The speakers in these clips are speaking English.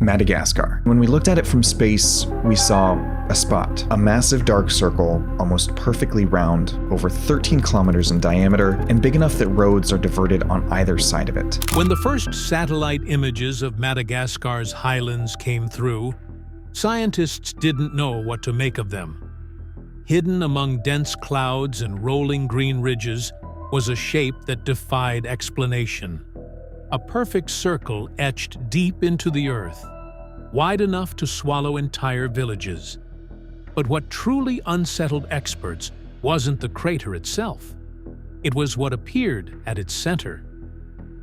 Madagascar. When we looked at it from space, we saw a spot, a massive dark circle, almost perfectly round, over 13 kilometers in diameter, and big enough that roads are diverted on either side of it. When the first satellite images of Madagascar's highlands came through, scientists didn't know what to make of them. Hidden among dense clouds and rolling green ridges was a shape that defied explanation. A perfect circle etched deep into the earth, wide enough to swallow entire villages. But what truly unsettled experts wasn't the crater itself. It was what appeared at its center.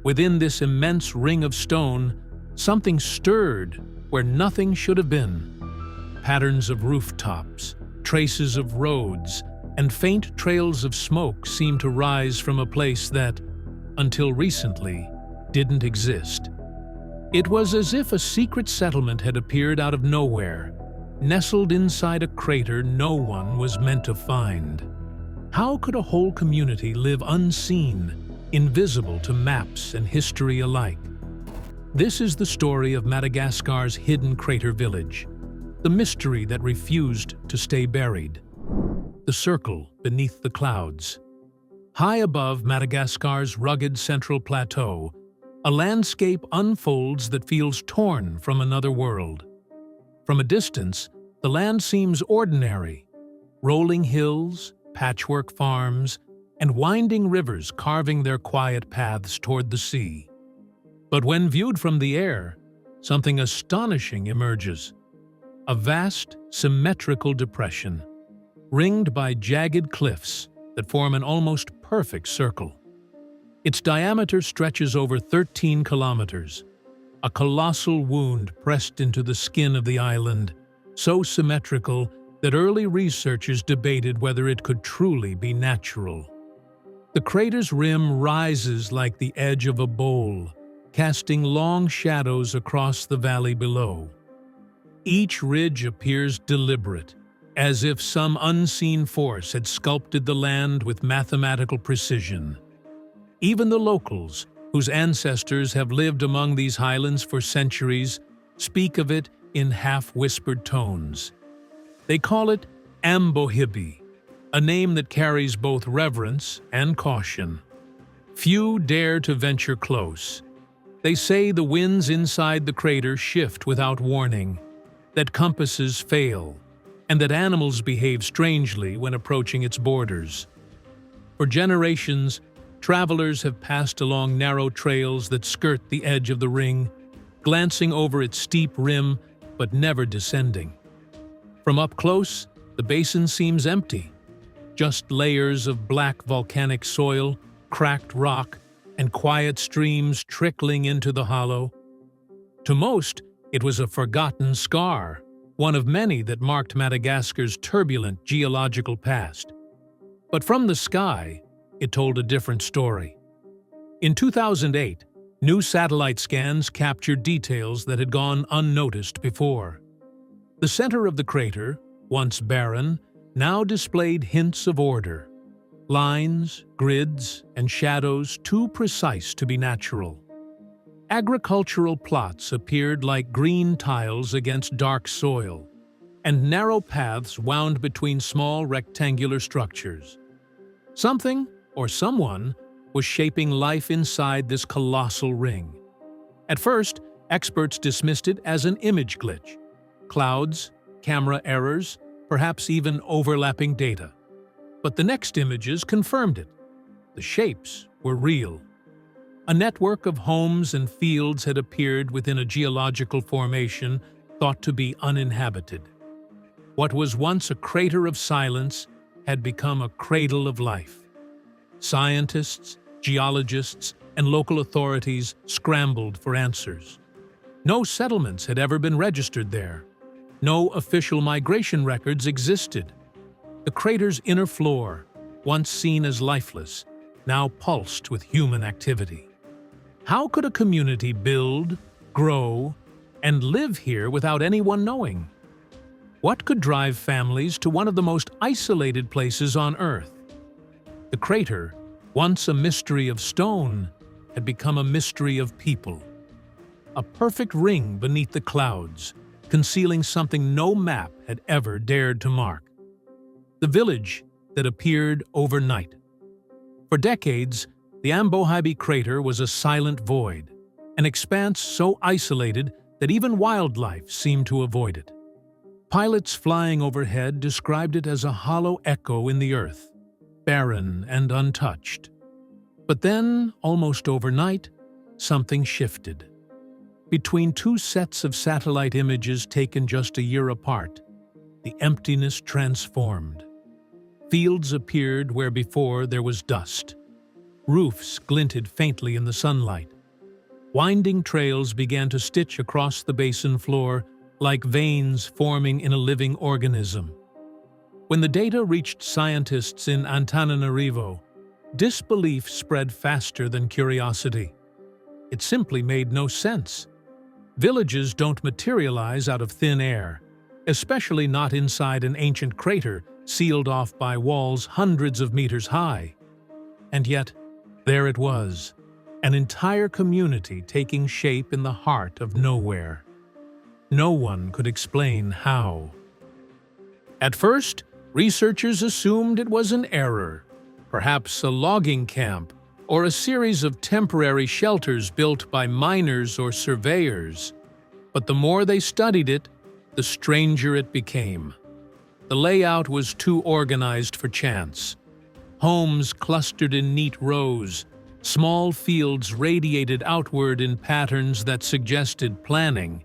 Within this immense ring of stone, something stirred where nothing should have been. Patterns of rooftops, traces of roads, and faint trails of smoke seemed to rise from a place that, until recently, didn't exist. It was as if a secret settlement had appeared out of nowhere, nestled inside a crater no one was meant to find. How could a whole community live unseen, invisible to maps and history alike? This is the story of Madagascar's hidden crater village, the mystery that refused to stay buried. The circle beneath the clouds. High above Madagascar's rugged central plateau, a landscape unfolds that feels torn from another world. From a distance, the land seems ordinary. Rolling hills, patchwork farms, and winding rivers carving their quiet paths toward the sea. But when viewed from the air, something astonishing emerges. A vast, symmetrical depression, ringed by jagged cliffs that form an almost perfect circle. Its diameter stretches over 13 kilometers, a colossal wound pressed into the skin of the island, so symmetrical that early researchers debated whether it could truly be natural. The crater's rim rises like the edge of a bowl, casting long shadows across the valley below. Each ridge appears deliberate, as if some unseen force had sculpted the land with mathematical precision. Even the locals, whose ancestors have lived among these highlands for centuries, speak of it in half-whispered tones. They call it Ambohibi, a name that carries both reverence and caution. Few dare to venture close. They say the winds inside the crater shift without warning, that compasses fail, and that animals behave strangely when approaching its borders. For generations, travelers have passed along narrow trails that skirt the edge of the ring, glancing over its steep rim but never descending. From up close, the basin seems empty, just layers of black volcanic soil, cracked rock, and quiet streams trickling into the hollow. To most, it was a forgotten scar, one of many that marked Madagascar's turbulent geological past. But from the sky, it told a different story. In 2008, new satellite scans captured details that had gone unnoticed before. The center of the crater, once barren, now displayed hints of order. Lines, grids, and shadows too precise to be natural. Agricultural plots appeared like green tiles against dark soil, and narrow paths wound between small rectangular structures. Something, or someone, was shaping life inside this colossal ring. At first, experts dismissed it as an image glitch. Clouds, camera errors, perhaps even overlapping data. But the next images confirmed it. The shapes were real. A network of homes and fields had appeared within a geological formation thought to be uninhabited. What was once a crater of silence had become a cradle of life. Scientists, geologists, and local authorities scrambled for answers. No settlements had ever been registered there. No official migration records existed. The crater's inner floor, once seen as lifeless, now pulsed with human activity. How could a community build, grow, and live here without anyone knowing? What could drive families to one of the most isolated places on Earth? The crater, once a mystery of stone, had become a mystery of people. a perfect ring beneath the clouds, concealing something no map had ever dared to mark. The village that appeared overnight. For decades, the Ambohibi crater was a silent void, an expanse so isolated that even wildlife seemed to avoid it. Pilots flying overhead described it as a hollow echo in the earth, barren and untouched. But then, almost overnight, something shifted. Between two sets of satellite images taken just a year apart, the emptiness transformed. Fields appeared where before there was dust. Roofs glinted faintly in the sunlight. Winding trails began to stitch across the basin floor like veins forming in a living organism. When the data reached scientists in Antananarivo, disbelief spread faster than curiosity. It simply made no sense. Villages don't materialize out of thin air, especially not inside an ancient crater sealed off by walls hundreds of meters high. And yet, there it was, an entire community taking shape in the heart of nowhere. No one could explain how. At first, researchers assumed it was an error, perhaps a logging camp or a series of temporary shelters built by miners or surveyors. But the more they studied it, the stranger it became. The layout was too organized for chance. Homes clustered in neat rows, small fields radiated outward in patterns that suggested planning,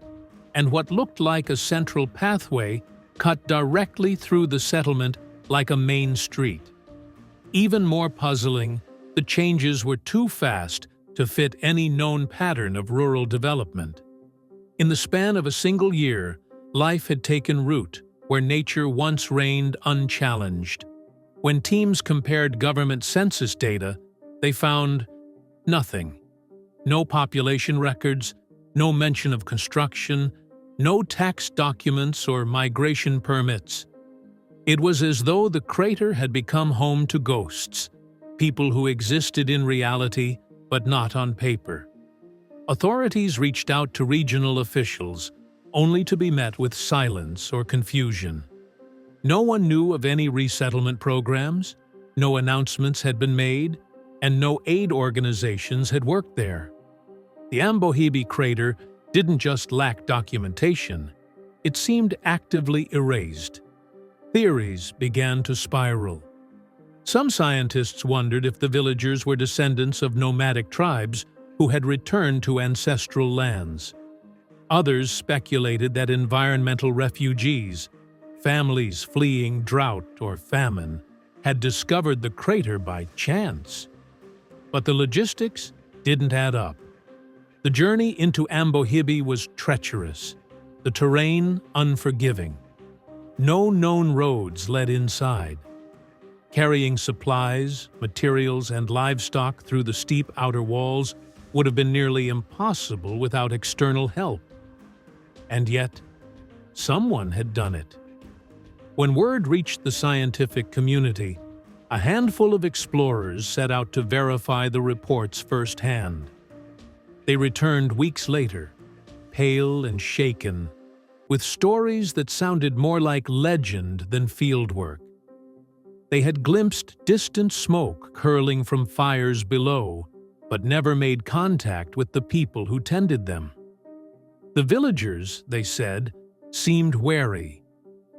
and what looked like a central pathway cut directly through the settlement like a main street. Even more puzzling, the changes were too fast to fit any known pattern of rural development. In the span of a single year, life had taken root where nature once reigned unchallenged. When teams compared government census data, they found nothing. No population records, no mention of construction, no tax documents or migration permits. It was as though the crater had become home to ghosts, people who existed in reality but not on paper. Authorities reached out to regional officials, only to be met with silence or confusion. No one knew of any resettlement programs, no announcements had been made, and no aid organizations had worked there. The Ambohibi crater didn't just lack documentation, it seemed actively erased. Theories began to spiral. Some scientists wondered if the villagers were descendants of nomadic tribes who had returned to ancestral lands. Others speculated that environmental refugees, families fleeing drought or famine, had discovered the crater by chance. But the logistics didn't add up. The journey into Ambohibi was treacherous, the terrain unforgiving. No known roads led inside. Carrying supplies, materials, and livestock through the steep outer walls would have been nearly impossible without external help. And yet, someone had done it. When word reached the scientific community, a handful of explorers set out to verify the reports firsthand. They returned weeks later, pale and shaken, with stories that sounded more like legend than fieldwork. They had glimpsed distant smoke curling from fires below, but never made contact with the people who tended them. The villagers, they said, seemed wary,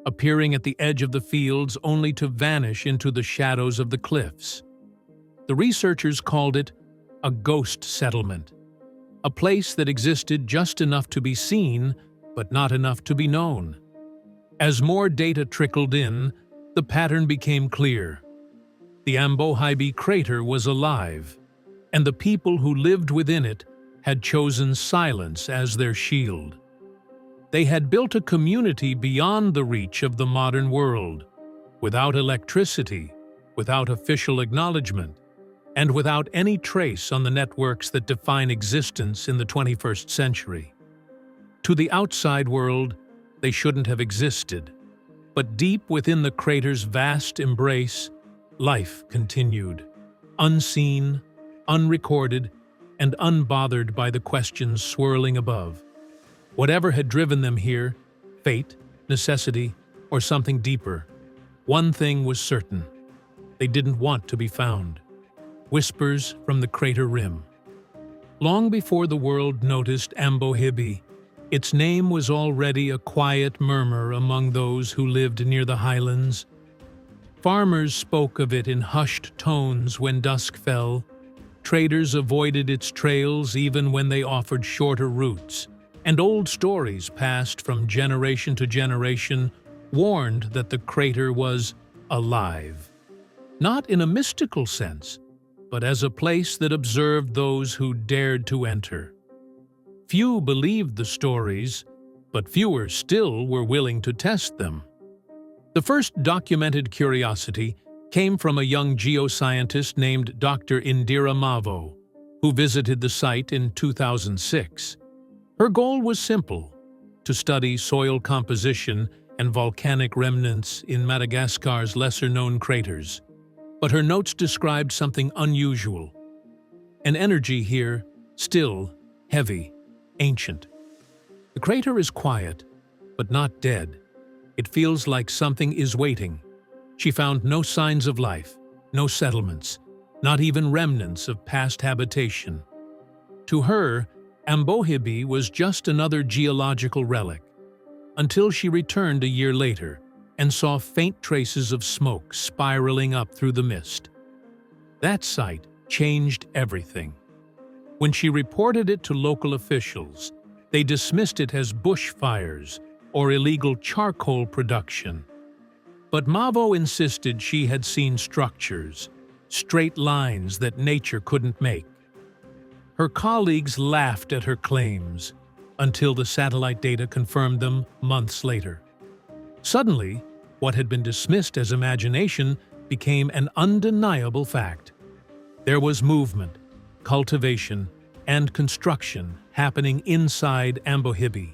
appearing at the edge of the fields only to vanish into the shadows of the cliffs. The researchers called it a ghost settlement, a place that existed just enough to be seen, but not enough to be known. As more data trickled in, the pattern became clear. The Ambohibi crater was alive, and the people who lived within it had chosen silence as their shield. They had built a community beyond the reach of the modern world, without electricity, without official acknowledgement, and without any trace on the networks that define existence in the 21st century. To the outside world, they shouldn't have existed, but deep within the crater's vast embrace, life continued, unseen, unrecorded, and unbothered by the questions swirling above. Whatever had driven them here, fate, necessity, or something deeper, one thing was certain: they didn't want to be found. Whispers from the crater rim. Long before the world noticed Ambohibi, its name was already a quiet murmur among those who lived near the highlands. Farmers spoke of it in hushed tones when dusk fell. Traders avoided its trails even when they offered shorter routes, and old stories passed from generation to generation warned that the crater was alive. Not in a mystical sense, but as a place that observed those who dared to enter. Few believed the stories, but fewer still were willing to test them. The first documented curiosity came from a young geoscientist named Dr. Indira Mavo, who visited the site in 2006. Her goal was simple: to study soil composition and volcanic remnants in Madagascar's lesser-known craters. But her notes described something unusual. An energy here, still, heavy, ancient. The crater is quiet, but not dead. It feels like something is waiting. She found no signs of life, no settlements, not even remnants of past habitation. To her, Ambohibi was just another geological relic, until she returned a year later and saw faint traces of smoke spiraling up through the mist. That sight changed everything. When she reported it to local officials, they dismissed it as bushfires or illegal charcoal production. But Mavo insisted she had seen structures, straight lines that nature couldn't make. Her colleagues laughed at her claims until the satellite data confirmed them months later. Suddenly, what had been dismissed as imagination became an undeniable fact. There was movement, cultivation, and construction happening inside Ambohibi,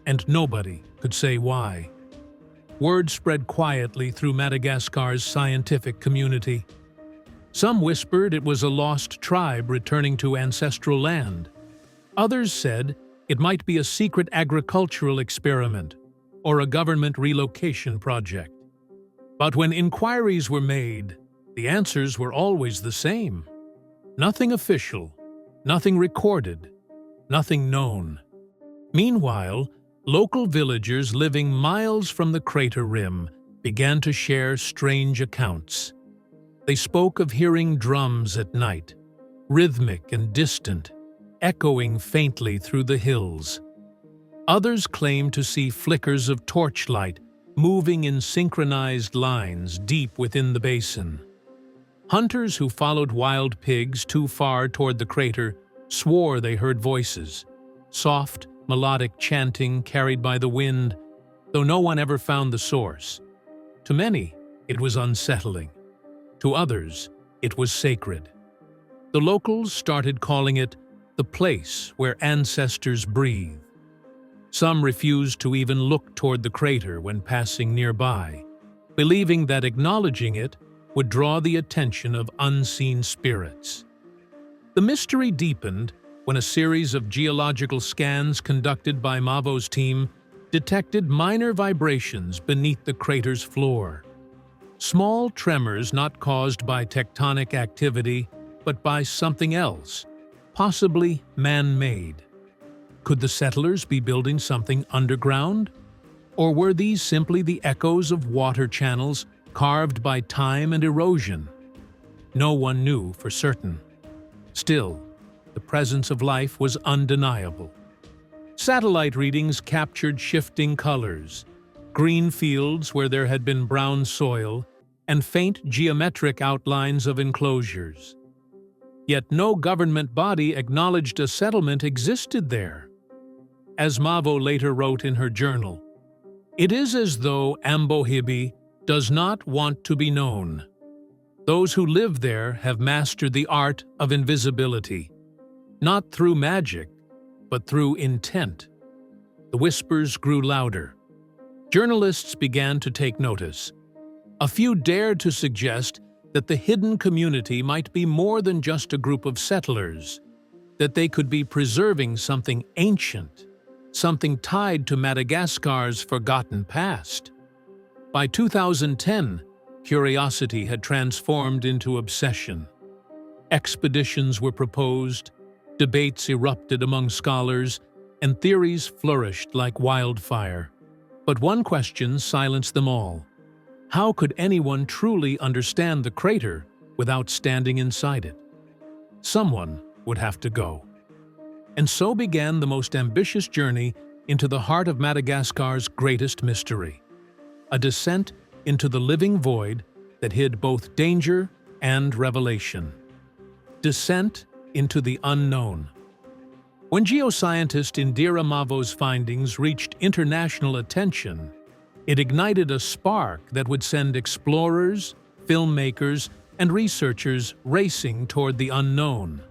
and nobody could say why. Word spread quietly through Madagascar's scientific community. Some whispered it was a lost tribe returning to ancestral land. Others said it might be a secret agricultural experiment or a government relocation project. But when inquiries were made, the answers were always the same. Nothing official, nothing recorded, nothing known. Meanwhile, local villagers living miles from the crater rim began to share strange accounts. They spoke of hearing drums at night, rhythmic and distant, echoing faintly through the hills. Others claimed to see flickers of torchlight moving in synchronized lines deep within the basin. Hunters who followed wild pigs too far toward the crater swore they heard voices, soft, melodic chanting carried by the wind, though no one ever found the source. To many, it was unsettling. To others, it was sacred. The locals started calling it the place where ancestors breathe. Some refused to even look toward the crater when passing nearby, believing that acknowledging it would draw the attention of unseen spirits. The mystery deepened when a series of geological scans conducted by Mavo's team detected minor vibrations beneath the crater's floor. Small tremors not caused by tectonic activity, but by something else, possibly man-made. Could the settlers be building something underground? Or were these simply the echoes of water channels carved by time and erosion? No one knew for certain. Still, the presence of life was undeniable. Satellite readings captured shifting colors, green fields where there had been brown soil, and faint geometric outlines of enclosures. Yet no government body acknowledged a settlement existed there. As Mavo later wrote in her journal, "It is as though Ambohibi does not want to be known. Those who live there have mastered the art of invisibility, not through magic, but through intent." The whispers grew louder. Journalists began to take notice. A few dared to suggest that the hidden community might be more than just a group of settlers. that they could be preserving something ancient, something tied to Madagascar's forgotten past. By 2010, curiosity had transformed into obsession. Expeditions were proposed, debates erupted among scholars, and theories flourished like wildfire. But one question silenced them all. How could anyone truly understand the crater without standing inside it? Someone would have to go. And so began the most ambitious journey into the heart of Madagascar's greatest mystery, a descent into the living void that hid both danger and revelation. Descent into the unknown. When geoscientist Indira Mavo's findings reached international attention, it ignited a spark that would send explorers, filmmakers, and researchers racing toward the unknown.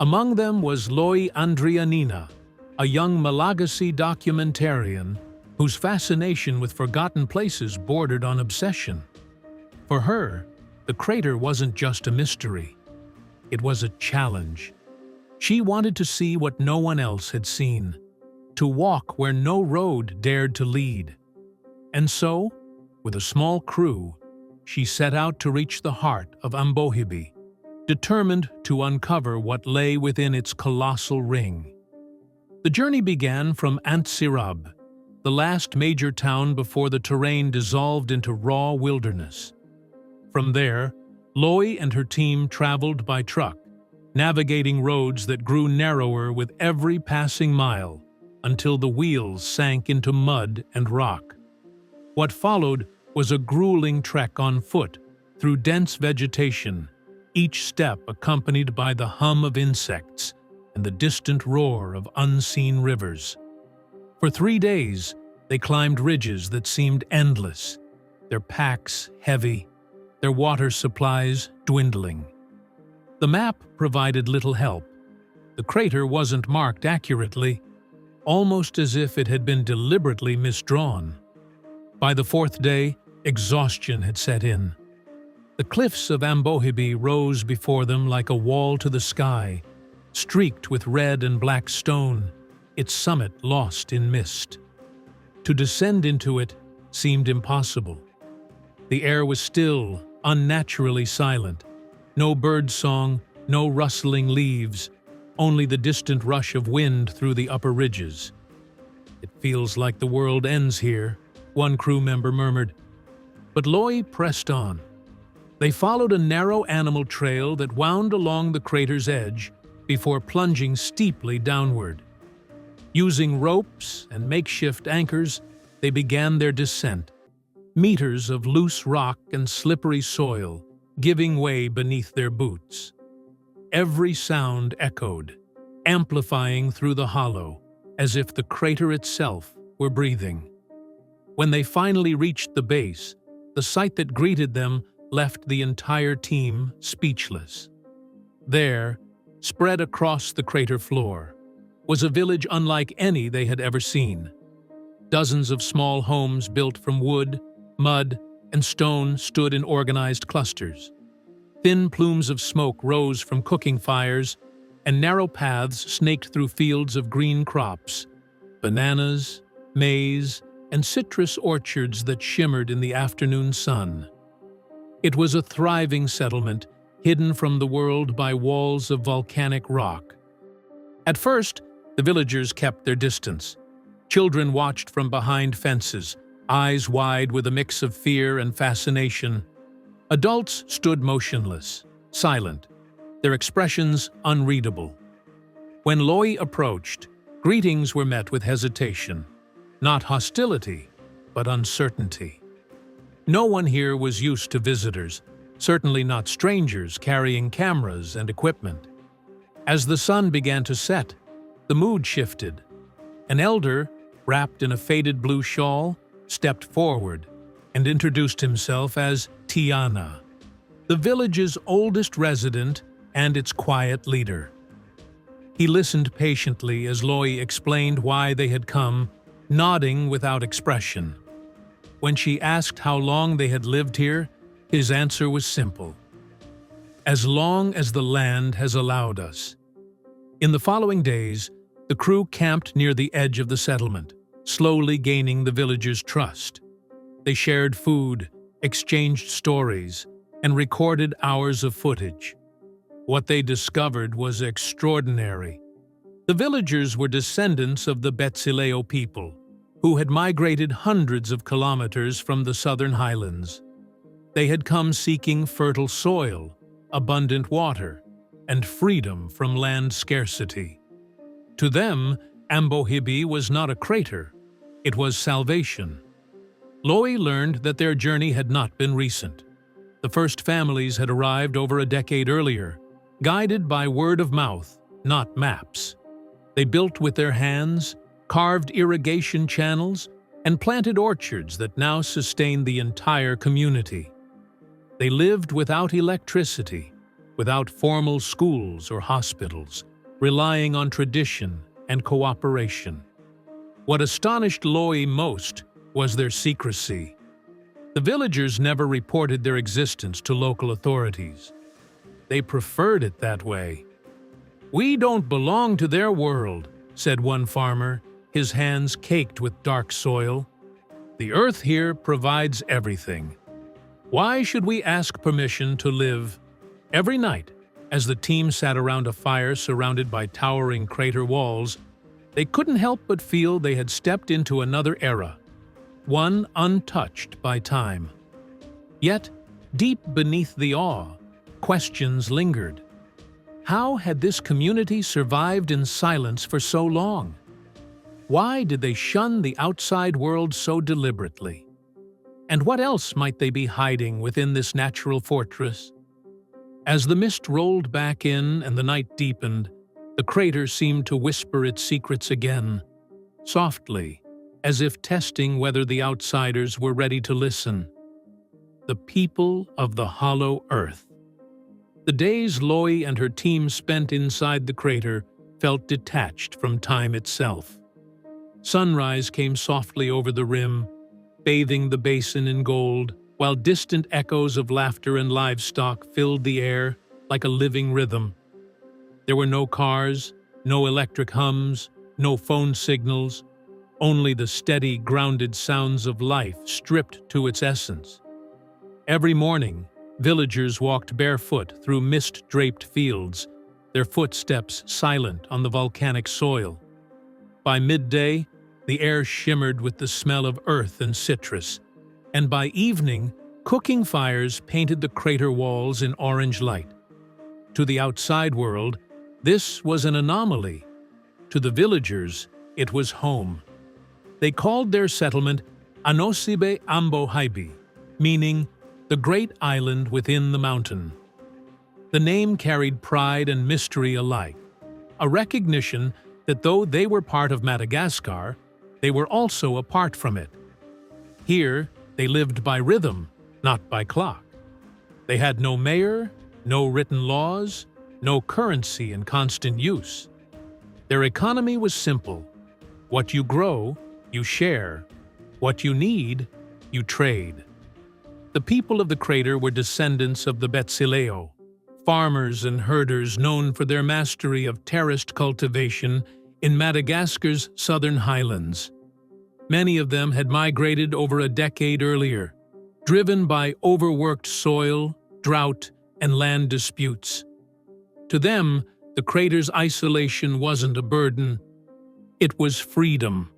Among them was Loi Andrianina, a young Malagasy documentarian whose fascination with forgotten places bordered on obsession. For her, the crater wasn't just a mystery. It was a challenge. She wanted to see what no one else had seen, to walk where no road dared to lead. And so, with a small crew, she set out to reach the heart of Ambohibi, determined to uncover what lay within its colossal ring. The journey began from Antsirab, the last major town before the terrain dissolved into raw wilderness. From there, Loi and her team traveled by truck, navigating roads that grew narrower with every passing mile until the wheels sank into mud and rock. What followed was a grueling trek on foot through dense vegetation, each step accompanied by the hum of insects and the distant roar of unseen rivers. For 3 days, they climbed ridges that seemed endless, their packs heavy, their water supplies dwindling. The map provided little help. The crater wasn't marked accurately, almost as if it had been deliberately misdrawn. By the 4th day, exhaustion had set in. The cliffs of Ambohibi rose before them like a wall to the sky, streaked with red and black stone, its summit lost in mist. To descend into it seemed impossible. The air was still, unnaturally silent. No bird song, no rustling leaves, only the distant rush of wind through the upper ridges. "It feels like the world ends here," one crew member murmured. But Loi pressed on. They followed a narrow animal trail that wound along the crater's edge before plunging steeply downward. Using ropes and makeshift anchors, they began their descent, meters of loose rock and slippery soil giving way beneath their boots. Every sound echoed, amplifying through the hollow, as if the crater itself were breathing. When they finally reached the base, the sight that greeted them left the entire team speechless. There, spread across the crater floor, was a village unlike any they had ever seen. Dozens of small homes built from wood, mud, and stone stood in organized clusters. Thin plumes of smoke rose from cooking fires, and narrow paths snaked through fields of green crops, bananas, maize, and citrus orchards that shimmered in the afternoon sun. It was a thriving settlement, hidden from the world by walls of volcanic rock. At first, the villagers kept their distance. Children watched from behind fences, eyes wide with a mix of fear and fascination. Adults stood motionless, silent, their expressions unreadable. When Loi approached, greetings were met with hesitation. Not hostility, but uncertainty. No one here was used to visitors, certainly not strangers carrying cameras and equipment. As the sun began to set, the mood shifted. An elder, wrapped in a faded blue shawl, stepped forward and introduced himself as Tiana, the village's oldest resident and its quiet leader. He listened patiently as Loi explained why they had come, nodding without expression. When she asked how long they had lived here, his answer was simple: "As long as the land has allowed us." In the following days, the crew camped near the edge of the settlement, slowly gaining the villagers' trust. They shared food, exchanged stories, and recorded hours of footage. What they discovered was extraordinary. The villagers were descendants of the Betsileo people, who had migrated hundreds of kilometers from the southern highlands. They had come seeking fertile soil, abundant water, and freedom from land scarcity. To them, Ambohibi was not a crater, it was salvation. Loi learned that their journey had not been recent. The first families had arrived over a decade earlier, guided by word of mouth, not maps. They built with their hands, carved irrigation channels, and planted orchards that now sustained the entire community. They lived without electricity, without formal schools or hospitals, relying on tradition and cooperation. What astonished Loi most was their secrecy. The villagers never reported their existence to local authorities. They preferred it that way. "We don't belong to their world," said one farmer, his hands caked with dark soil. "The earth here provides everything. Why should we ask permission to live?" Every night, as the team sat around a fire surrounded by towering crater walls, they couldn't help but feel they had stepped into another era, one untouched by time. Yet, deep beneath the awe, questions lingered. How had this community survived in silence for so long? Why did they shun the outside world so deliberately? And what else might they be hiding within this natural fortress? As the mist rolled back in and the night deepened, the crater seemed to whisper its secrets again, softly, as if testing whether the outsiders were ready to listen. The people of the hollow earth. The days Loi and her team spent inside the crater felt detached from time itself. Sunrise came softly over the rim, bathing the basin in gold, while distant echoes of laughter and livestock filled the air like a living rhythm. There were no cars, no electric hums, no phone signals, only the steady, grounded sounds of life stripped to its essence. Every morning, villagers walked barefoot through mist-draped fields, their footsteps silent on the volcanic soil. By midday, the air shimmered with the smell of earth and citrus, and by evening, cooking fires painted the crater walls in orange light. To the outside world, this was an anomaly. To the villagers, it was home. They called their settlement Anosibe Ambohibi, meaning the great island within the mountain. The name carried pride and mystery alike, a recognition that though they were part of Madagascar, they were also apart from it. Here, they lived by rhythm, not by clock. They had no mayor, no written laws, no currency in constant use. Their economy was simple. What you grow, you share. What you need, you trade. The people of the crater were descendants of the Betsileo, farmers and herders known for their mastery of terraced cultivation in Madagascar's southern highlands. Many of them had migrated over a decade earlier, driven by overworked soil, drought, and land disputes. To them, the crater's isolation wasn't a burden, it was freedom.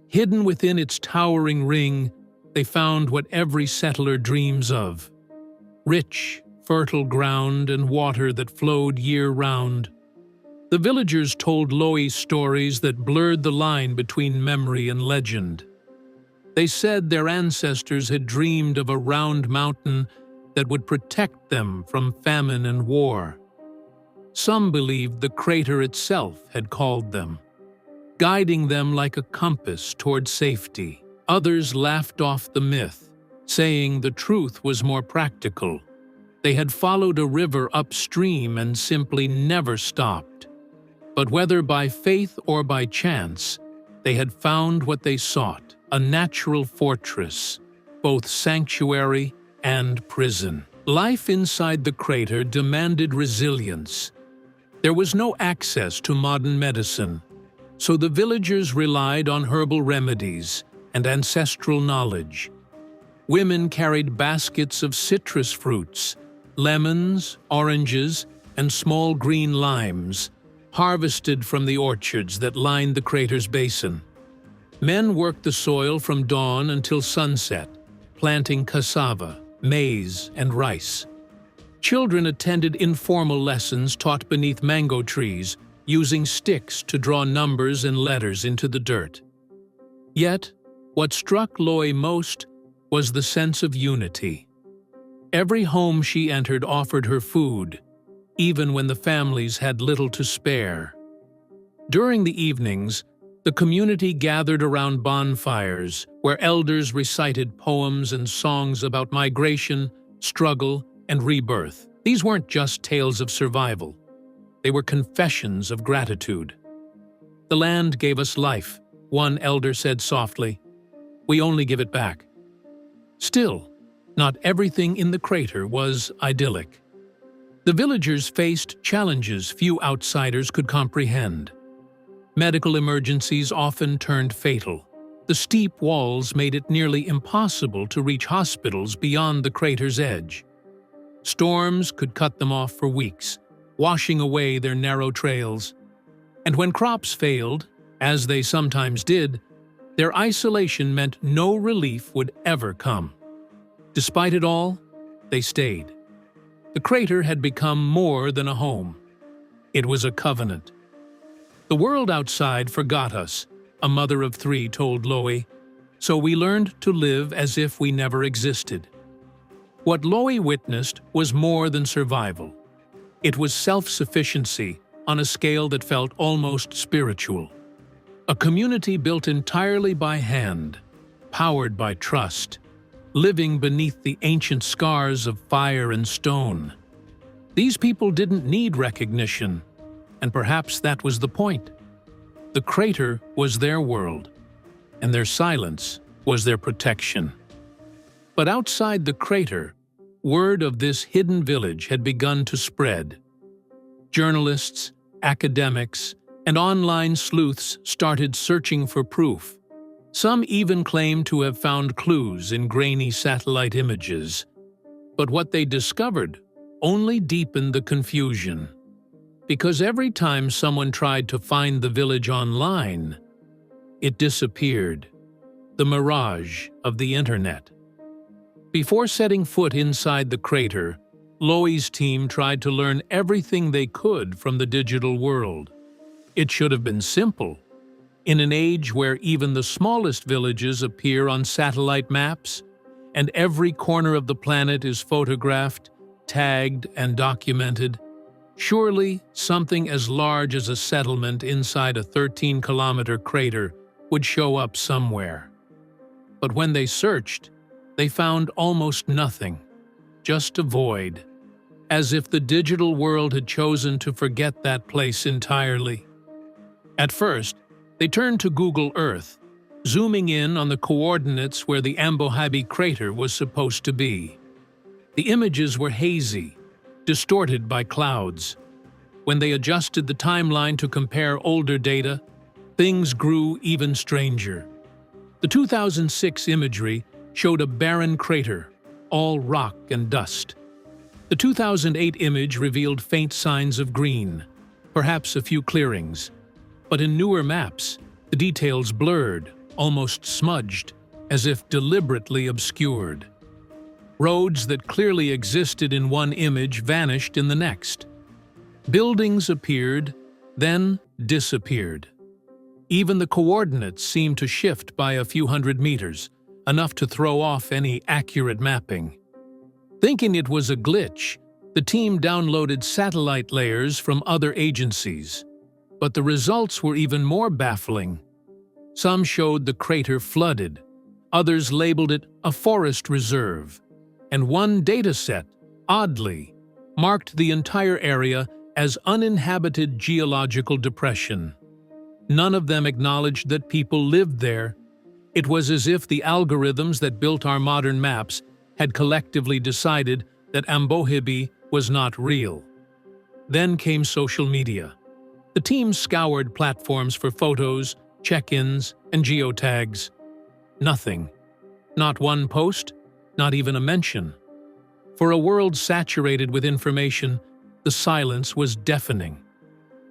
Hidden within its towering ring, they found what every settler dreams of: rich, fertile ground and water that flowed year-round. The villagers told Loi stories that blurred the line between memory and legend. They said their ancestors had dreamed of a round mountain that would protect them from famine and war. Some believed the crater itself had called them, guiding them like a compass toward safety. Others laughed off the myth, saying the truth was more practical. They had followed a river upstream and simply never stopped. But whether by faith or by chance, they had found what they sought, a natural fortress, both sanctuary and prison. Life inside the crater demanded resilience. There was no access to modern medicine, so the villagers relied on herbal remedies and ancestral knowledge. Women carried baskets of citrus fruits, lemons, oranges, and small green limes, harvested from the orchards that lined the crater's basin. Men worked the soil from dawn until sunset, planting cassava, maize, and rice. Children attended informal lessons taught beneath mango trees, using sticks to draw numbers and letters into the dirt. Yet, what struck Loy most was the sense of unity. Every home she entered offered her food, even when the families had little to spare. During the evenings, the community gathered around bonfires where elders recited poems and songs about migration, struggle, and rebirth. These weren't just tales of survival. They were confessions of gratitude. "The land gave us life," one elder said softly. "We only give it back." Still, not everything in the crater was idyllic. The villagers faced challenges few outsiders could comprehend. Medical emergencies often turned fatal. The steep walls made it nearly impossible to reach hospitals beyond the crater's edge. Storms could cut them off for weeks, washing away their narrow trails. And when crops failed, as they sometimes did, their isolation meant no relief would ever come. Despite it all, they stayed. The crater had become more than a home. It was a covenant. "The world outside forgot us," a mother of 3 told Loy, "so we learned to live as if we never existed." What Loy witnessed was more than survival. It was self-sufficiency on a scale that felt almost spiritual. A community built entirely by hand, powered by trust, living beneath the ancient scars of fire and stone. These people didn't need recognition, and perhaps that was the point. The crater was their world, and their silence was their protection. But outside the crater, word of this hidden village had begun to spread. Journalists, academics, and online sleuths started searching for proof. Some even claimed to have found clues in grainy satellite images. But what they discovered only deepened the confusion. Because every time someone tried to find the village online, it disappeared. The mirage of the internet. Before setting foot inside the crater, Loy's team tried to learn everything they could from the digital world. It should have been simple. In an age where even the smallest villages appear on satellite maps, and every corner of the planet is photographed, tagged, and documented, surely something as large as a settlement inside a 13-kilometer crater would show up somewhere. But when they searched, they found almost nothing, just a void, as if the digital world had chosen to forget that place entirely. At first, they turned to Google Earth, zooming in on the coordinates where the Ambohabi crater was supposed to be. The images were hazy, distorted by clouds. When they adjusted the timeline to compare older data, things grew even stranger. The 2006 imagery showed a barren crater, all rock and dust. The 2008 image revealed faint signs of green, perhaps a few clearings. But in newer maps, the details blurred, almost smudged, as if deliberately obscured. Roads that clearly existed in one image vanished in the next. Buildings appeared, then disappeared. Even the coordinates seemed to shift by a few hundred meters, enough to throw off any accurate mapping. Thinking it was a glitch, the team downloaded satellite layers from other agencies. But the results were even more baffling. Some showed the crater flooded, others labeled it a forest reserve, and one dataset, oddly, marked the entire area as uninhabited geological depression. None of them acknowledged that people lived there. It was as if the algorithms that built our modern maps had collectively decided that Ambohibi was not real. Then came social media. The team scoured platforms for photos, check-ins, and geotags. Nothing. Not one post, not even a mention. For a world saturated with information, the silence was deafening.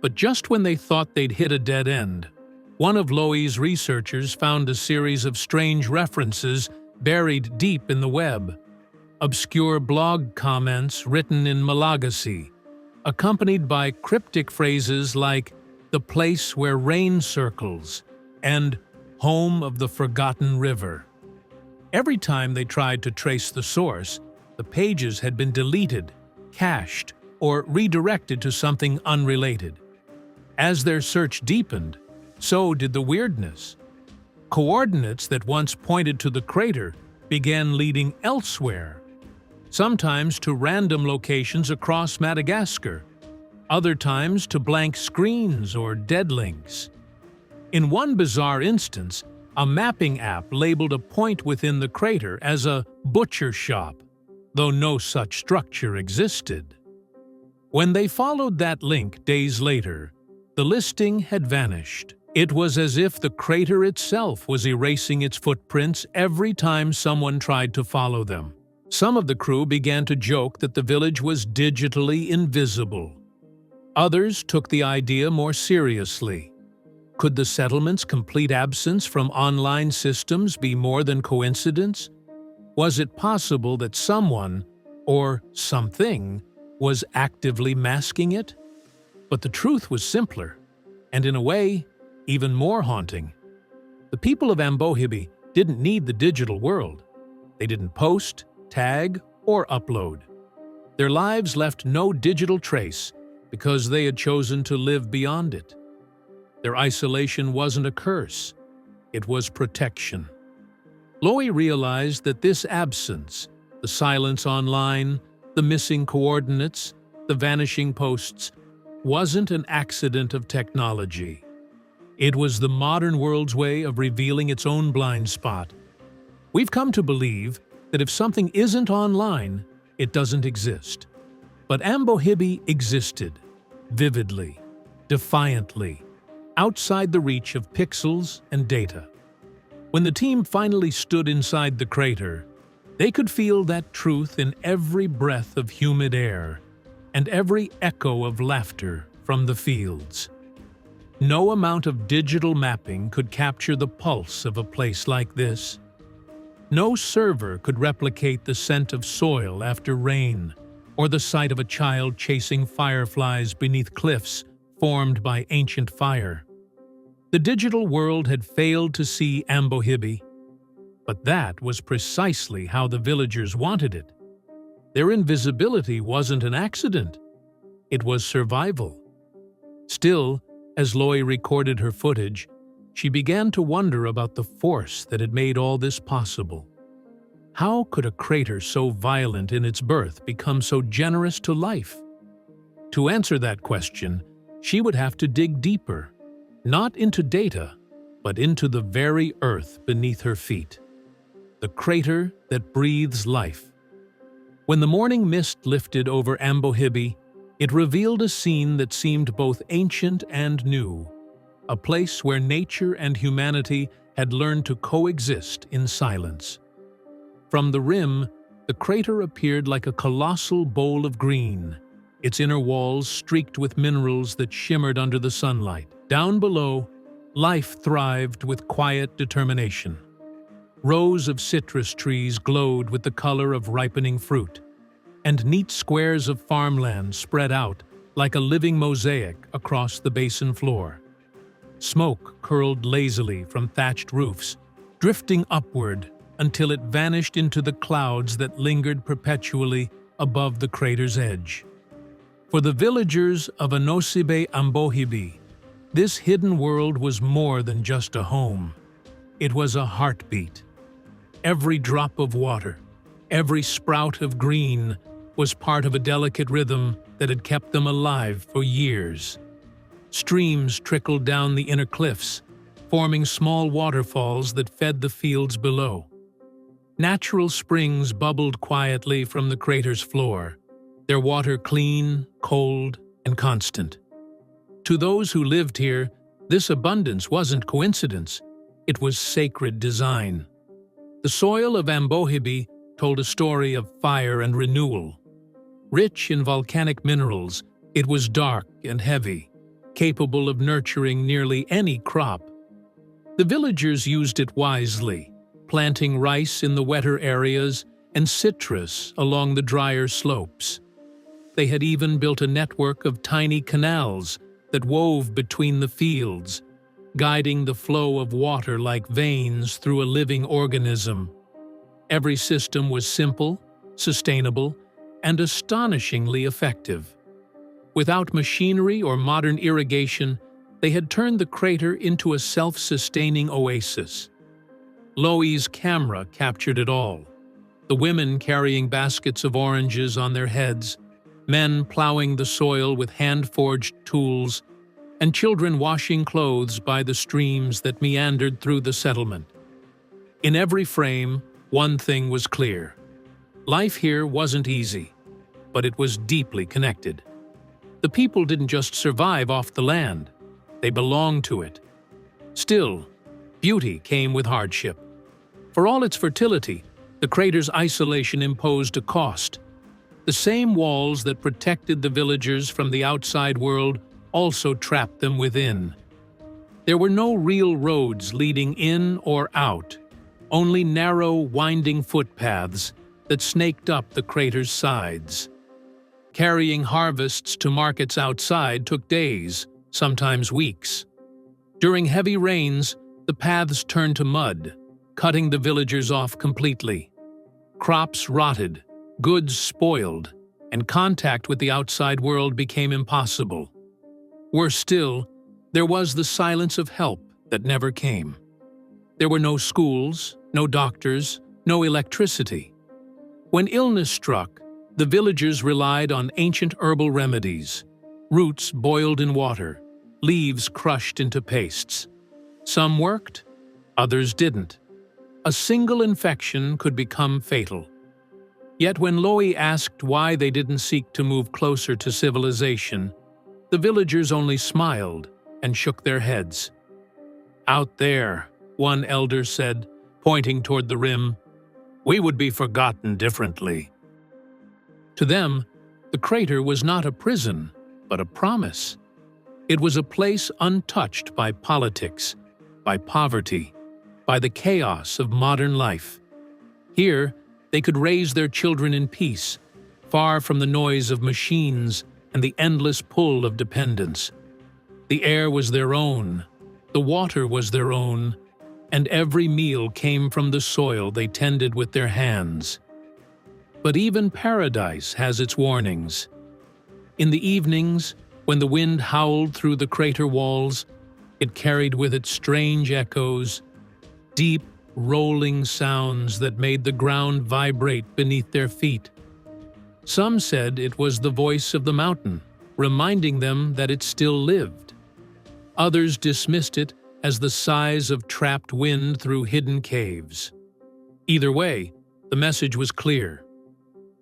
But just when they thought they'd hit a dead end, one of Loe's researchers found a series of strange references buried deep in the web. Obscure blog comments written in Malagasy, accompanied by cryptic phrases like "the place where rain circles" and "home of the forgotten river." Every time they tried to trace the source, the pages had been deleted, cached, or redirected to something unrelated. As their search deepened, so did the weirdness. Coordinates that once pointed to the crater began leading elsewhere, sometimes to random locations across Madagascar, other times to blank screens or dead links. In one bizarre instance, a mapping app labeled a point within the crater as a butcher shop, though no such structure existed. When they followed that link days later, the listing had vanished. It was as if the crater itself was erasing its footprints every time someone tried to follow them. Some of the crew began to joke that the village was digitally invisible. Others took the idea more seriously. Could the settlement's complete absence from online systems be more than coincidence? Was it possible that someone, or something, was actively masking it? But the truth was simpler, and in a way, even more haunting. The people of Ambohibi didn't need the digital world. They didn't post, tag, or upload. Their lives left no digital trace because they had chosen to live beyond it. Their isolation wasn't a curse, it was protection. Loe realized that this absence, the silence online, the missing coordinates, the vanishing posts, wasn't an accident of technology. It was the modern world's way of revealing its own blind spot. We've come to believe that if something isn't online, it doesn't exist. But Ambohibi existed, vividly, defiantly, outside the reach of pixels and data. When the team finally stood inside the crater, they could feel that truth in every breath of humid air and every echo of laughter from the fields. No amount of digital mapping could capture the pulse of a place like this. No server could replicate the scent of soil after rain, or the sight of a child chasing fireflies beneath cliffs formed by ancient fire. The digital world had failed to see Ambohibi, but that was precisely how the villagers wanted it. Their invisibility wasn't an accident. It was survival. Still, as Loe recorded her footage, she began to wonder about the force that had made all this possible. How could a crater so violent in its birth become so generous to life? To answer that question, she would have to dig deeper, not into data, but into the very earth beneath her feet. The crater that breathes life. When the morning mist lifted over Ambohibi, it revealed a scene that seemed both ancient and new, a place where nature and humanity had learned to coexist in silence. From the rim, the crater appeared like a colossal bowl of green, its inner walls streaked with minerals that shimmered under the sunlight. Down below, life thrived with quiet determination. Rows of citrus trees glowed with the color of ripening fruit, and neat squares of farmland spread out like a living mosaic across the basin floor. Smoke curled lazily from thatched roofs, drifting upward until it vanished into the clouds that lingered perpetually above the crater's edge. For the villagers of Anosibe Ambohibi, this hidden world was more than just a home. It was a heartbeat. Every drop of water, every sprout of green was part of a delicate rhythm that had kept them alive for years. Streams trickled down the inner cliffs, forming small waterfalls that fed the fields below. Natural springs bubbled quietly from the crater's floor, their water clean, cold, and constant. To those who lived here, this abundance wasn't coincidence, it was sacred design. The soil of Ambohibi told a story of fire and renewal. Rich in volcanic minerals, it was dark and heavy, capable of nurturing nearly any crop. The villagers used it wisely, planting rice in the wetter areas and citrus along the drier slopes. They had even built a network of tiny canals that wove between the fields, guiding the flow of water like veins through a living organism. Every system was simple, sustainable, and astonishingly effective. Without machinery or modern irrigation, they had turned the crater into a self-sustaining oasis. Loe's camera captured it all. The women carrying baskets of oranges on their heads, men plowing the soil with hand-forged tools, and children washing clothes by the streams that meandered through the settlement. In every frame, one thing was clear. Life here wasn't easy, but it was deeply connected. The people didn't just survive off the land, they belonged to it. Still, beauty came with hardship. For all its fertility, the crater's isolation imposed a cost. The same walls that protected the villagers from the outside world also trapped them within. There were no real roads leading in or out, only narrow, winding footpaths that snaked up the crater's sides. Carrying harvests to markets outside took days, sometimes weeks. During heavy rains, the paths turned to mud, cutting the villagers off completely. Crops rotted, goods spoiled, and contact with the outside world became impossible. Worse still, there was the silence of help that never came. There were no schools, no doctors, no electricity. When illness struck, the villagers relied on ancient herbal remedies, roots boiled in water, leaves crushed into pastes. Some worked, others didn't. A single infection could become fatal. Yet when Loe asked why they didn't seek to move closer to civilization, the villagers only smiled and shook their heads. "Out there," one elder said, pointing toward the rim, "we would be forgotten differently." To them, the crater was not a prison, but a promise. It was a place untouched by politics, by poverty, by the chaos of modern life. Here, they could raise their children in peace, far from the noise of machines and the endless pull of dependence. The air was their own, the water was their own, and every meal came from the soil they tended with their hands. But even paradise has its warnings. In the evenings, when the wind howled through the crater walls, it carried with it strange echoes, deep, rolling sounds that made the ground vibrate beneath their feet. Some said it was the voice of the mountain, reminding them that it still lived. Others dismissed it as the sighs of trapped wind through hidden caves. Either way, the message was clear.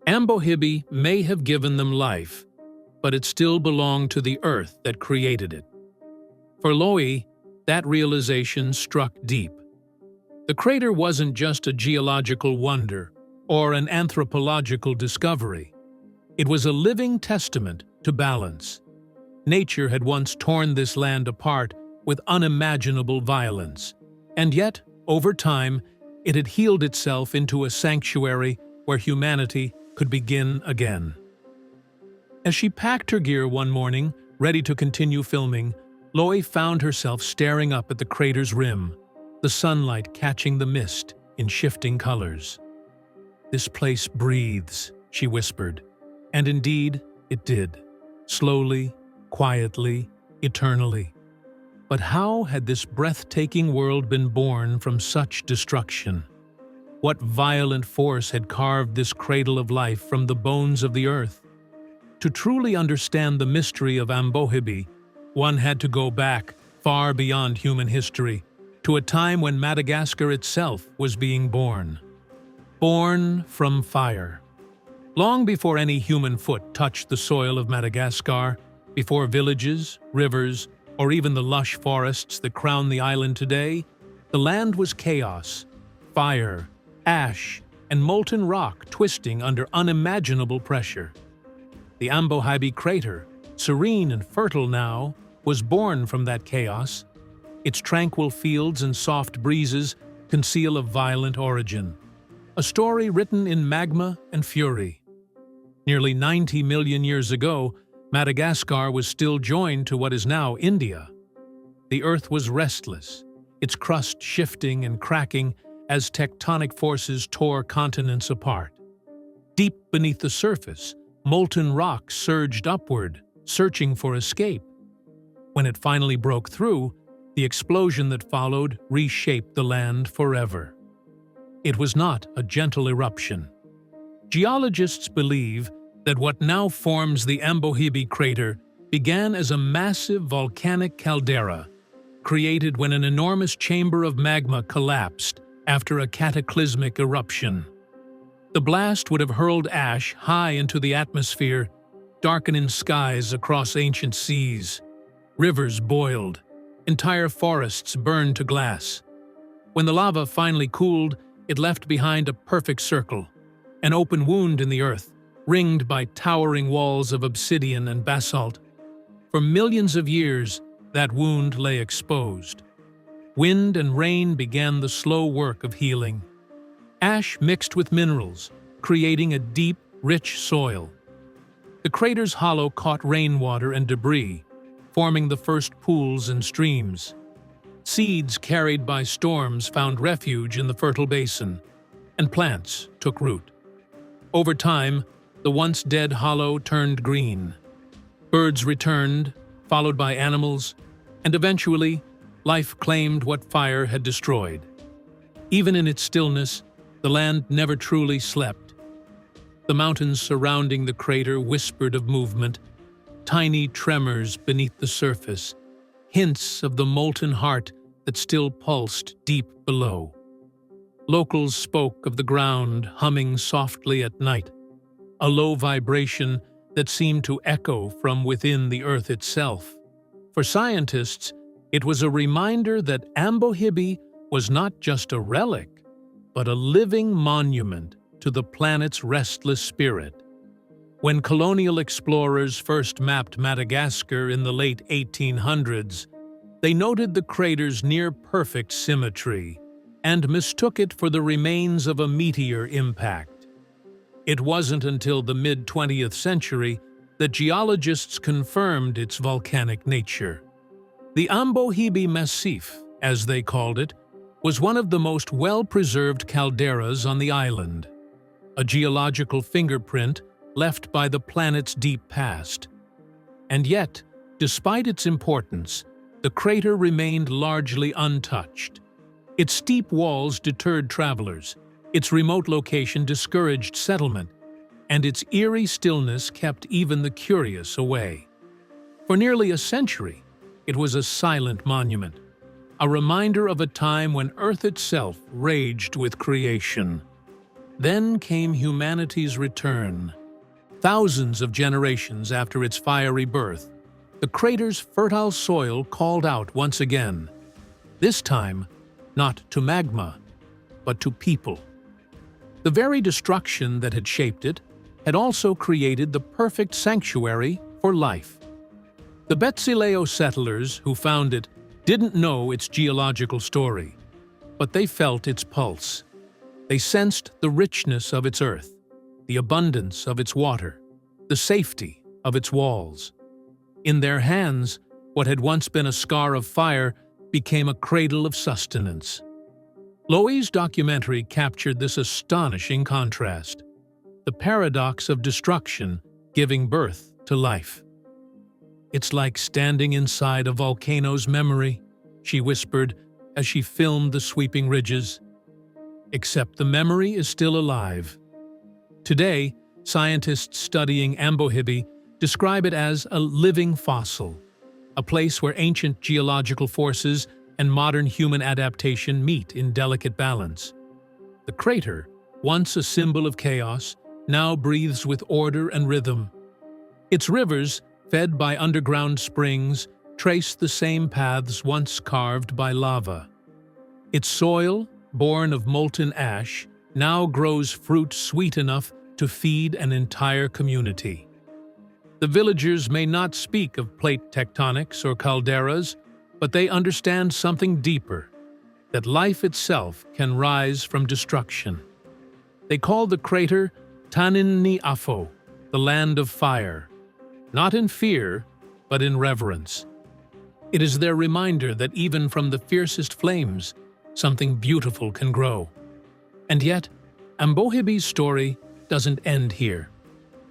Ambohibi may have given them life, but it still belonged to the earth that created it. For Loe, that realization struck deep. The crater wasn't just a geological wonder or an anthropological discovery. It was a living testament to balance. Nature had once torn this land apart with unimaginable violence, and yet, over time, it had healed itself into a sanctuary where humanity could begin again. As she packed her gear one morning, ready to continue filming, Loe found herself staring up at the crater's rim, the sunlight catching the mist in shifting colors. "This place breathes," she whispered, and indeed it did, slowly, quietly, eternally. But how had this breathtaking world been born from such destruction? What violent force had carved this cradle of life from the bones of the earth? To truly understand the mystery of Ambohibi, one had to go back far beyond human history, to a time when Madagascar itself was being born. Born from fire. Long before any human foot touched the soil of Madagascar, Before villages, rivers, or even the lush forests that crown the island today, the land was chaos, fire, ash, and molten rock twisting under unimaginable pressure. The Ambohibi crater, serene and fertile now, was born from that chaos. Its tranquil fields and soft breezes conceal a violent origin, a story written in magma and fury. Nearly 90 million years ago, Madagascar was still joined to what is now India. The Earth was restless, its crust shifting and cracking as tectonic forces tore continents apart. Deep beneath the surface, molten rock surged upward, searching for escape. When it finally broke through, the explosion that followed reshaped the land forever. It was not a gentle eruption. Geologists believe that what now forms the Ambohibi crater began as a massive volcanic caldera, created when an enormous chamber of magma collapsed after a cataclysmic eruption. The blast would have hurled ash high into the atmosphere, darkening skies across ancient seas. Rivers boiled, entire forests burned to glass. When the lava finally cooled, it left behind a perfect circle, an open wound in the earth, ringed by towering walls of obsidian and basalt. For millions of years, that wound lay exposed. Wind and rain began the slow work of healing. Ash mixed with minerals, creating a deep, rich soil. The crater's hollow caught rainwater and debris, forming the first pools and streams. Seeds carried by storms found refuge in the fertile basin, and plants took root. Over time, the once dead hollow turned green. Birds returned, followed by animals, and eventually, life claimed what fire had destroyed. Even in its stillness, the land never truly slept. The mountains surrounding the crater whispered of movement, tiny tremors beneath the surface, hints of the molten heart that still pulsed deep below. Locals spoke of the ground humming softly at night, a low vibration that seemed to echo from within the earth itself. For scientists, it was a reminder that Ambohibi was not just a relic, but a living monument to the planet's restless spirit. When colonial explorers first mapped Madagascar in the late 1800s, they noted the crater's near-perfect symmetry and mistook it for the remains of a meteor impact. It wasn't until the mid-20th century that geologists confirmed its volcanic nature. The Ambohibi Massif, as they called it, was one of the most well-preserved calderas on the island, a geological fingerprint left by the planet's deep past. And yet, despite its importance, the crater remained largely untouched. Its steep walls deterred travelers, its remote location discouraged settlement, and its eerie stillness kept even the curious away. For nearly a century, it was a silent monument, a reminder of a time when Earth itself raged with creation. Then came humanity's return. Thousands of generations after its fiery birth, the crater's fertile soil called out once again, this time not to magma, but to people. The very destruction that had shaped it had also created the perfect sanctuary for life. The Betsileo settlers who found it didn't know its geological story, but they felt its pulse. They sensed the richness of its earth, the abundance of its water, the safety of its walls. In their hands, what had once been a scar of fire became a cradle of sustenance. Loewy's documentary captured this astonishing contrast, the paradox of destruction giving birth to life. "It's like standing inside a volcano's memory," she whispered as she filmed the sweeping ridges. Except the memory is still alive. Today, scientists studying Ambohibi describe it as a living fossil, a place where ancient geological forces and modern human adaptation meet in delicate balance. The crater, once a symbol of chaos, now breathes with order and rhythm. Its rivers, fed by underground springs, trace the same paths once carved by lava. Its soil, born of molten ash, now grows fruit sweet enough to feed an entire community. The villagers may not speak of plate tectonics or calderas, but they understand something deeper, that life itself can rise from destruction. They call the crater Tanin ni Afo, the land of fire, not in fear, but in reverence. It is their reminder that even from the fiercest flames, something beautiful can grow. And yet, Ambohibi's story doesn't end here.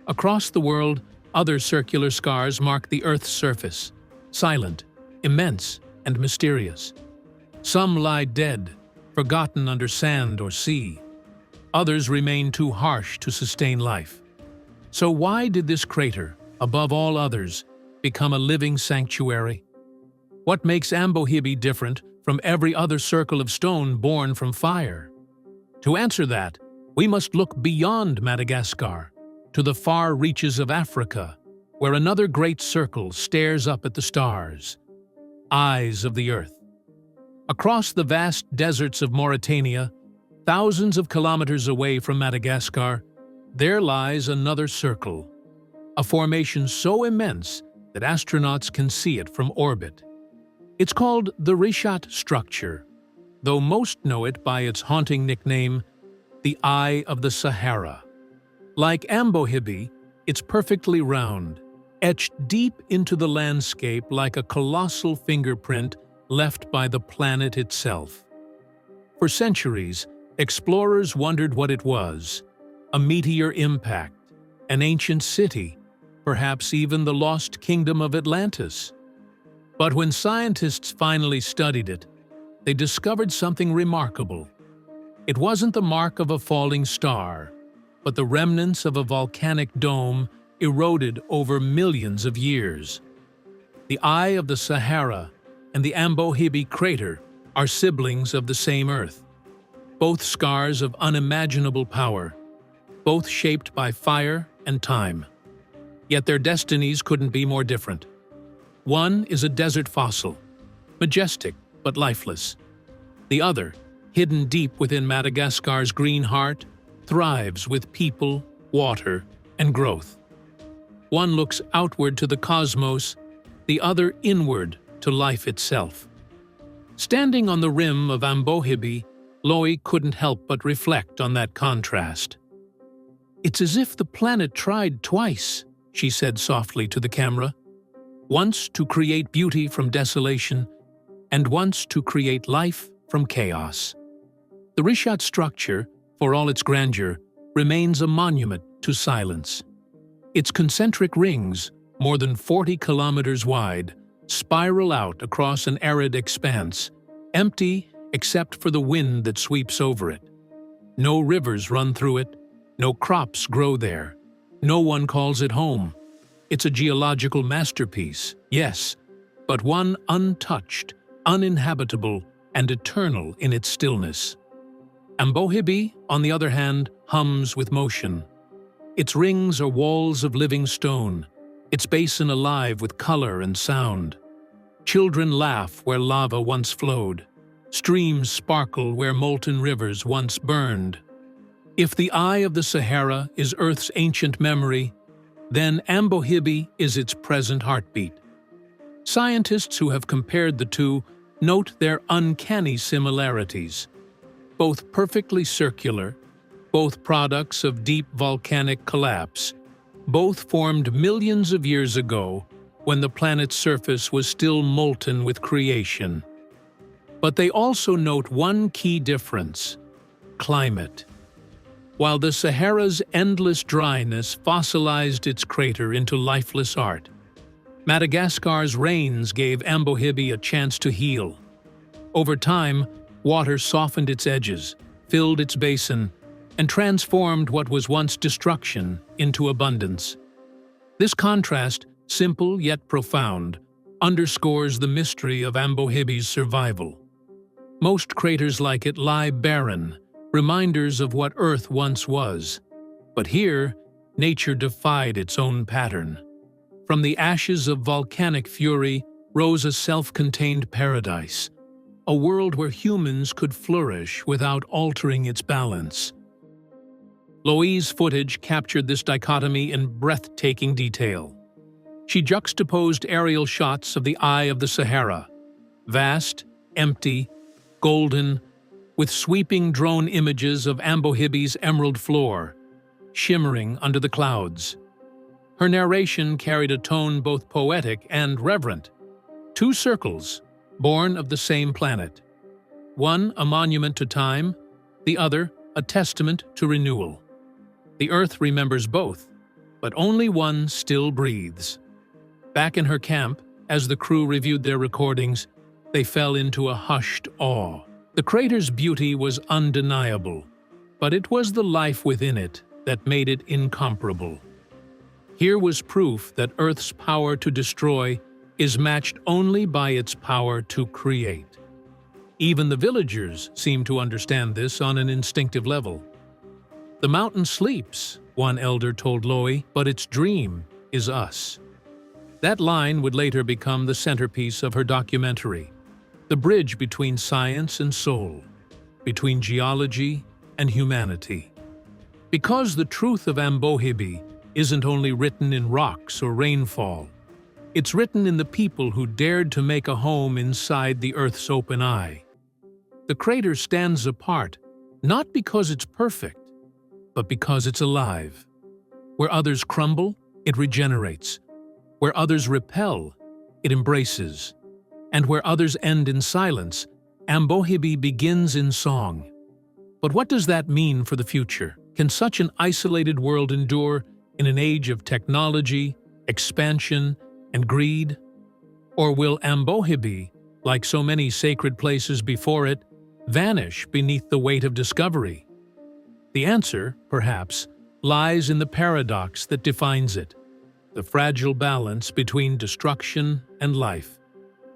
Across the world, other circular scars mark the Earth's surface, silent, immense, and mysterious. Some lie dead, forgotten under sand or sea. Others remain too harsh to sustain life. So why did this crater, above all others, become a living sanctuary? What makes Ambohibi different from every other circle of stone born from fire? To answer that, we must look beyond Madagascar, to the far reaches of Africa, where another great circle stares up at the stars, eyes of the Earth. Across the vast deserts of Mauritania, thousands of kilometers away from Madagascar, there lies another circle, a formation so immense that astronauts can see it from orbit. It's called the Richat structure, though most know it by its haunting nickname, the Eye of the Sahara. Like Ambohibi, it's perfectly round, etched deep into the landscape like a colossal fingerprint left by the planet itself. For centuries, explorers wondered what it was: a meteor impact, an ancient city, perhaps even the lost kingdom of Atlantis. But when scientists finally studied it, they discovered something remarkable. It wasn't the mark of a falling star, but the remnants of a volcanic dome eroded over millions of years. The Eye of the Sahara and the Ambohibi crater are siblings of the same Earth, both scars of unimaginable power, both shaped by fire and time. Yet their destinies couldn't be more different. One is a desert fossil, majestic but lifeless. The other, hidden deep within Madagascar's green heart, thrives with people, water, and growth. One looks outward to the cosmos, the other inward to life itself. Standing on the rim of Ambohibi, Loie couldn't help but reflect on that contrast. "It's as if the planet tried twice," she said softly to the camera. "Once to create beauty from desolation, and once to create life from chaos." The Richat structure, for all its grandeur, remains a monument to silence. Its concentric rings, more than 40 kilometers wide, spiral out across an arid expanse, empty except for the wind that sweeps over it. No rivers run through it, no crops grow there, no one calls it home. It's a geological masterpiece, yes, but one untouched, uninhabitable, and eternal in its stillness. Ambohibi, on the other hand, hums with motion. Its rings are walls of living stone, its basin alive with color and sound. Children laugh where lava once flowed. Streams sparkle where molten rivers once burned. If the Eye of the Sahara is Earth's ancient memory, then Ambohibi is its present heartbeat. Scientists who have compared the two note their uncanny similarities. Both perfectly circular, both products of deep volcanic collapse, both formed millions of years ago when the planet's surface was still molten with creation. But they also note one key difference: climate. While the Sahara's endless dryness fossilized its crater into lifeless art, Madagascar's rains gave Ambohibi a chance to heal. Over time, water softened its edges, filled its basin, and transformed what was once destruction into abundance. This contrast, simple yet profound, underscores the mystery of Ambohibi's survival. Most craters like it lie barren, reminders of what Earth once was. But here, nature defied its own pattern. From the ashes of volcanic fury rose a self-contained paradise, a world where humans could flourish without altering its balance. Loe's footage captured this dichotomy in breathtaking detail. She juxtaposed aerial shots of the Eye of the Sahara, vast, empty, golden, with sweeping drone images of Ambohibi's emerald floor, shimmering under the clouds. Her narration carried a tone both poetic and reverent. Two circles, born of the same planet. One a monument to time, the other a testament to renewal. The Earth remembers both, but only one still breathes. Back in her camp, as the crew reviewed their recordings, they fell into a hushed awe. The crater's beauty was undeniable, but it was the life within it that made it incomparable. Here was proof that Earth's power to destroy is matched only by its power to create. Even the villagers seemed to understand this on an instinctive level. "The mountain sleeps," one elder told Loe, "but its dream is us." That line would later become the centerpiece of her documentary, the bridge between science and soul, between geology and humanity. Because the truth of Ambohibi isn't only written in rocks or rainfall, it's written in the people who dared to make a home inside the Earth's open eye. The crater stands apart, not because it's perfect, but because it's alive. Where others crumble, it regenerates. Where others repel, it embraces. And where others end in silence, Ambohibi begins in song. But what does that mean for the future? Can such an isolated world endure in an age of technology, expansion, and greed? Or will Ambohibi, like so many sacred places before it, vanish beneath the weight of discovery? The answer, perhaps, lies in the paradox that defines it, the fragile balance between destruction and life,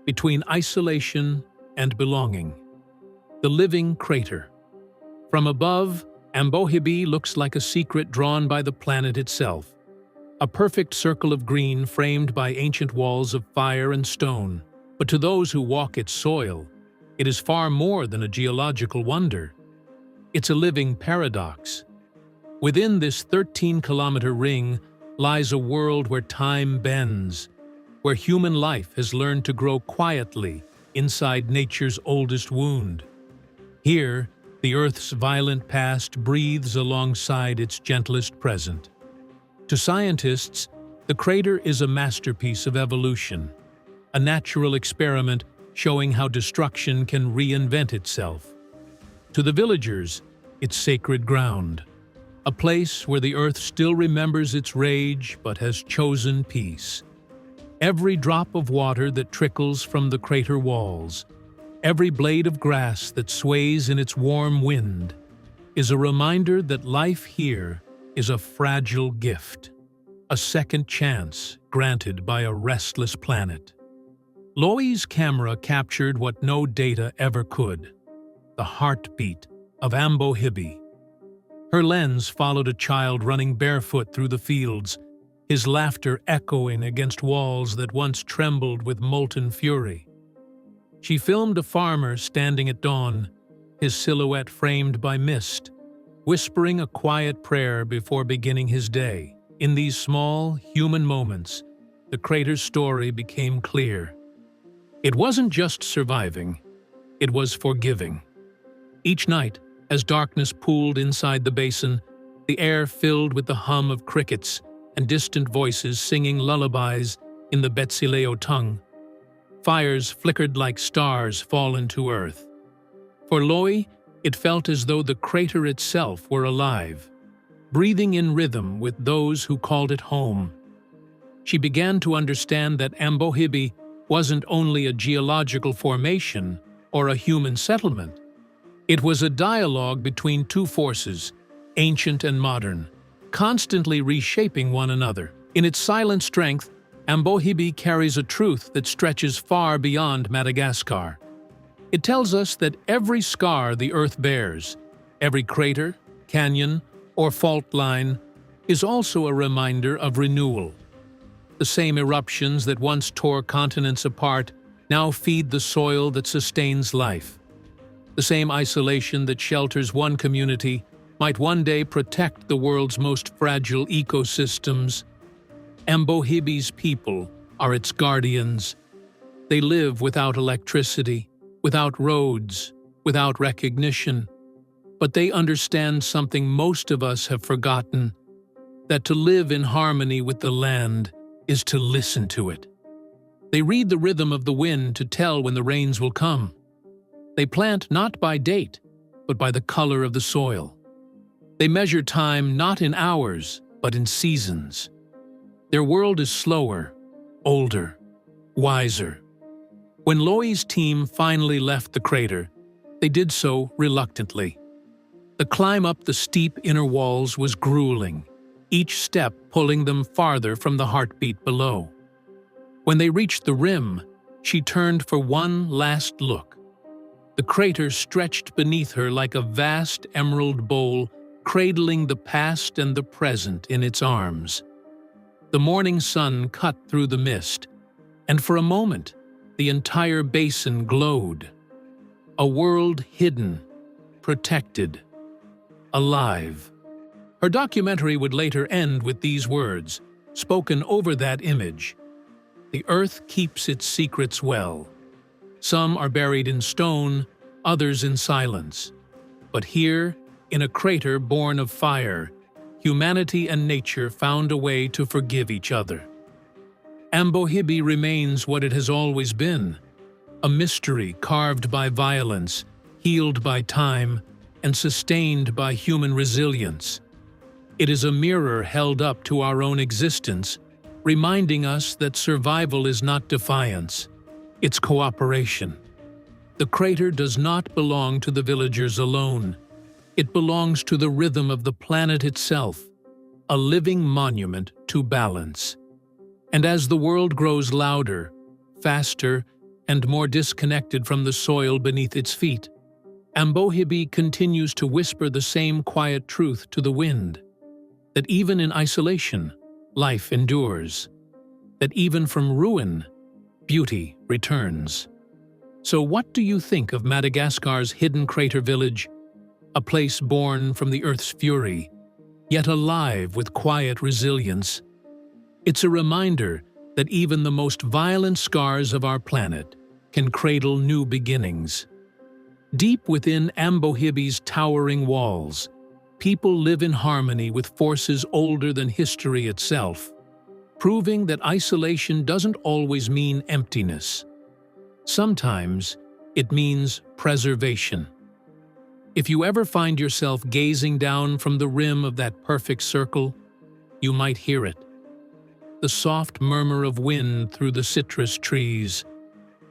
between isolation and belonging. The living crater. From above, Ambohibi looks like a secret drawn by the planet itself, a perfect circle of green framed by ancient walls of fire and stone. But to those who walk its soil, it is far more than a geological wonder. It's a living paradox. Within this 13-kilometer ring lies a world where time bends, where human life has learned to grow quietly inside nature's oldest wound. Here, the Earth's violent past breathes alongside its gentlest present. To scientists, the crater is a masterpiece of evolution, a natural experiment showing how destruction can reinvent itself. To the villagers, it's sacred ground, a place where the Earth still remembers its rage but has chosen peace. Every drop of water that trickles from the crater walls, every blade of grass that sways in its warm wind, is a reminder that life here is a fragile gift, a second chance granted by a restless planet. Loe's camera captured what no data ever could, the heartbeat of Ambohibi. Her lens followed a child running barefoot through the fields, his laughter echoing against walls that once trembled with molten fury. She filmed a farmer standing at dawn, his silhouette framed by mist, whispering a quiet prayer before beginning his day. In these small, human moments, the crater's story became clear. It wasn't just surviving, it was forgiving. Each night, as darkness pooled inside the basin, the air filled with the hum of crickets and distant voices singing lullabies in the Betsileo tongue. Fires flickered like stars fallen to earth. For Loe, it felt as though the crater itself were alive, breathing in rhythm with those who called it home. She began to understand that Ambohibi wasn't only a geological formation or a human settlement. It was a dialogue between two forces, ancient and modern, constantly reshaping one another. In its silent strength, Ambohibi carries a truth that stretches far beyond Madagascar. It tells us that every scar the Earth bears, every crater, canyon, or fault line, is also a reminder of renewal. The same eruptions that once tore continents apart now feed the soil that sustains life. The same isolation that shelters one community might one day protect the world's most fragile ecosystems. Ambohibi's people are its guardians. They live without electricity, without roads, without recognition. But they understand something most of us have forgotten, that to live in harmony with the land is to listen to it. They read the rhythm of the wind to tell when the rains will come. They plant not by date, but by the color of the soil. They measure time not in hours, but in seasons. Their world is slower, older, wiser. When Loi's team finally left the crater, they did so reluctantly. The climb up the steep inner walls was grueling, each step pulling them farther from the heartbeat below. When they reached the rim, she turned for one last look. The crater stretched beneath her like a vast emerald bowl, cradling the past and the present in its arms. The morning sun cut through the mist, and for a moment, the entire basin glowed. A world hidden, protected, alive. Her documentary would later end with these words, spoken over that image: "The earth keeps its secrets well. Some are buried in stone, others in silence. But here, in a crater born of fire, humanity and nature found a way to forgive each other." Ambohibi remains what it has always been, a mystery carved by violence, healed by time, and sustained by human resilience. It is a mirror held up to our own existence, reminding us that survival is not defiance, it's cooperation. The crater does not belong to the villagers alone. It belongs to the rhythm of the planet itself, a living monument to balance. And as the world grows louder, faster, and more disconnected from the soil beneath its feet, Ambohibi continues to whisper the same quiet truth to the wind, that even in isolation, life endures, that even from ruin, beauty returns. So what do you think of Madagascar's hidden crater village, a place born from the Earth's fury, yet alive with quiet resilience? It's a reminder that even the most violent scars of our planet can cradle new beginnings. Deep within Ambohibi's towering walls, people live in harmony with forces older than history itself, proving that isolation doesn't always mean emptiness. Sometimes it means preservation. If you ever find yourself gazing down from the rim of that perfect circle, you might hear it. The soft murmur of wind through the citrus trees,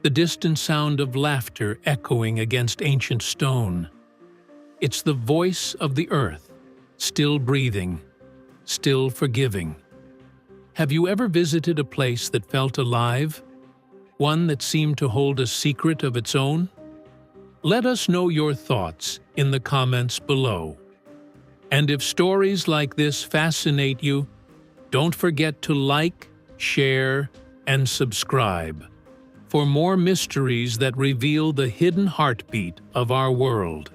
the distant sound of laughter echoing against ancient stone. It's the voice of the earth, still breathing, still forgiving. Have you ever visited a place that felt alive? One that seemed to hold a secret of its own? Let us know your thoughts in the comments below. And if stories like this fascinate you, don't forget to like, share, and subscribe for more mysteries that reveal the hidden heartbeat of our world.